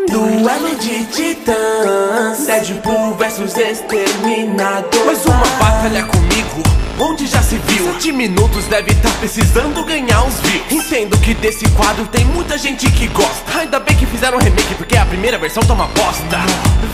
Duelo de titãs, Deadpool versus Exterminador. Mais uma batalha comigo, onde já se viu. 7 minutos deve estar precisando ganhar uns views. Entendo que desse quadro tem muita gente que gosta. Ainda bem que fizeram um remake, porque a primeira versão tá uma bosta.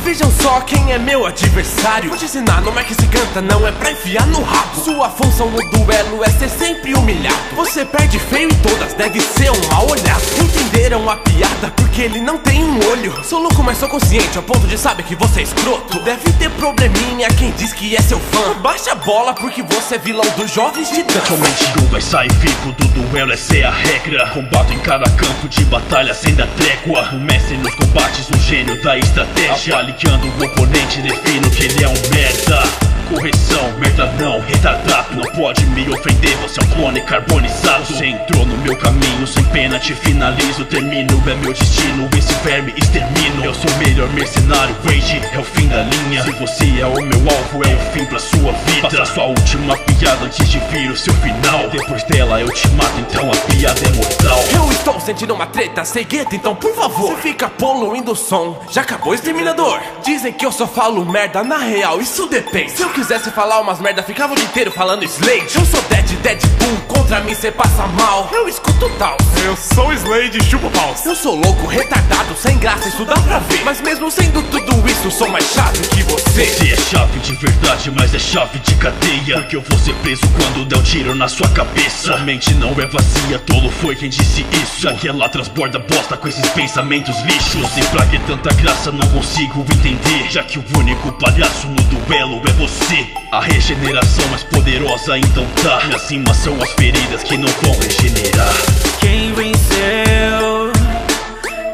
Vejam só quem é meu adversário. Vou te ensinar, não é que se canta, não é pra enfiar no rabo. Sua função no duelo é ser sempre humilhado. Você perde feio em todas, deve ser um mal olhado. Entenderam a piada, porque ele não tem um olho. Sou louco, mas sou consciente, ao ponto de saber que você é escroto. Deve ter probleminha quem diz que é seu fã. Baixa a bola porque você é vilão dos Jovens Titãs. Somente um vai sair vivo do duelo, essa é a regra. Combato em cada campo de batalha sem dar trégua. Um mestre nos combates, um gênio da estratégia. Avaliando o oponente, defino que ele é um merda. Correção, merda não, retardado. Não pode me ofender, você é um clone carbonizado. Você entrou no meu caminho, sem pena te finalizo. Termino, é meu destino, esse verme extermino. Eu sou o melhor mercenário, Rage é o fim da linha. Se você é o meu alvo, é o fim pra sua vida. Faça sua última piada antes de vir o seu final. Depois dela eu te mato, então a piada é mortal. Eu estou sentindo uma treta, cegueta, então por favor, você fica poluindo o som. Já acabou, Exterminador? Dizem que eu só falo merda, na real isso depende. Se eu quisesse falar umas merda, ficava o dia inteiro falando Slade. Eu sou Deadpool, contra mim cê passa mal. Eu escuto tal. Eu sou Slade, chupa paus. Eu sou louco, retardado, sem graça, isso dá pra ver. Mas mesmo sendo tudo isso, sou mais chave que você. Você é chave de verdade, mas é chave de cadeia. Porque eu vou ser preso quando der um tiro na sua cabeça. Sua mente não é vazia, tolo foi quem disse isso. Já que ela transborda bosta com esses pensamentos lixos. Não sei pra que tanta graça, não consigo entender. Já que o único palhaço no duelo é você. A regeneração mais poderosa então tá. E acima são as feridas que não vão regenerar. Quem venceu?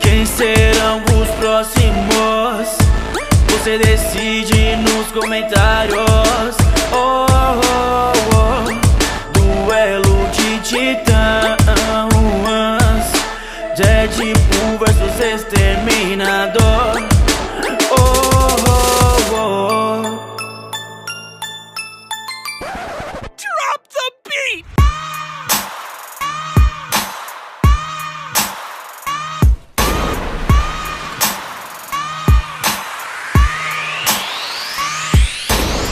Quem serão os próximos? Você decide nos comentários. Oh, oh, oh. Duelo de titãs, Deadpool versus Exterminador. Oh, oh, oh. Drop the beat!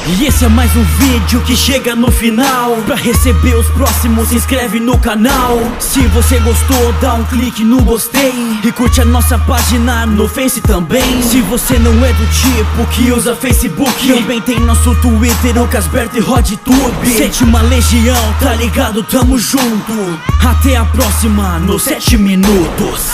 E esse é mais um vídeo que chega no final. Pra receber os próximos, se inscreve no canal. Se você gostou, dá um clique no gostei. E curte a nossa página no Face também. Se você não é do tipo que usa Facebook, também tem nosso Twitter, o Casberto e RodTube. 7ª Legião, tá ligado? Tamo junto. Até a próxima, nos 7 minutos.